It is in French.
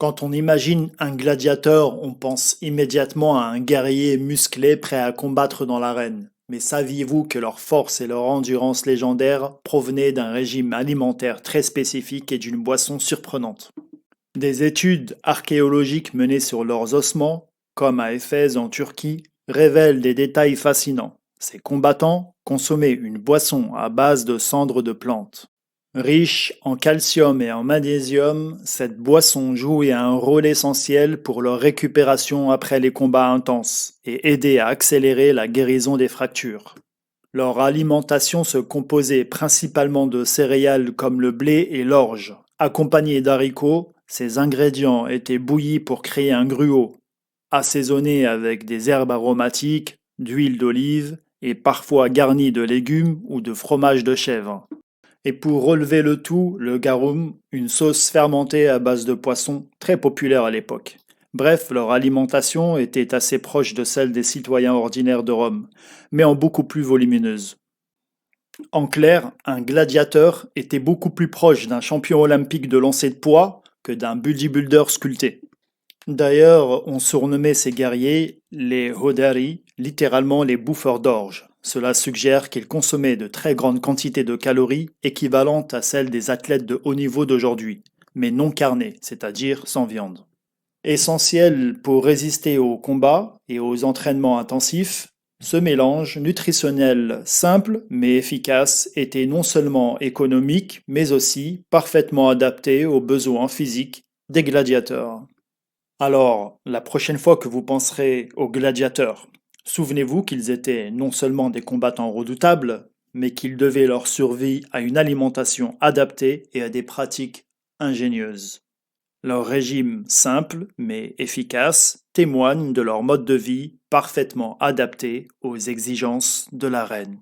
Quand on imagine un gladiateur, on pense immédiatement à un guerrier musclé prêt à combattre dans l'arène. Mais saviez-vous que leur force et leur endurance légendaire provenaient d'un régime alimentaire très spécifique et d'une boisson surprenante? Des études archéologiques menées sur leurs ossements, comme à Éphèse en Turquie, révèlent des détails fascinants. Ces combattants consommaient une boisson à base de cendres de plantes. Riche en calcium et en magnésium, cette boisson jouait un rôle essentiel pour leur récupération après les combats intenses et aidait à accélérer la guérison des fractures. Leur alimentation se composait principalement de céréales comme le blé et l'orge. Accompagnés d'haricots, ces ingrédients étaient bouillis pour créer un gruau, assaisonné avec des herbes aromatiques, d'huile d'olive et parfois garni de légumes ou de fromage de chèvre. Et pour relever le tout, le garum, une sauce fermentée à base de poisson très populaire à l'époque. Bref, leur alimentation était assez proche de celle des citoyens ordinaires de Rome, mais en beaucoup plus volumineuse. En clair, un gladiateur était beaucoup plus proche d'un champion olympique de lancer de poids que d'un bodybuilder sculpté. D'ailleurs, on surnommait ces guerriers les hodari, littéralement les bouffeurs d'orge. Cela suggère qu'ils consommaient de très grandes quantités de calories équivalentes à celles des athlètes de haut niveau d'aujourd'hui, mais non carnées, c'est-à-dire sans viande. Essentiel pour résister aux combats et aux entraînements intensifs, ce mélange nutritionnel simple mais efficace était non seulement économique, mais aussi parfaitement adapté aux besoins physiques des gladiateurs. Alors, la prochaine fois que vous penserez aux gladiateurs, souvenez-vous qu'ils étaient non seulement des combattants redoutables, mais qu'ils devaient leur survie à une alimentation adaptée et à des pratiques ingénieuses. Leur régime simple mais efficace témoigne de leur mode de vie parfaitement adapté aux exigences de l'arène.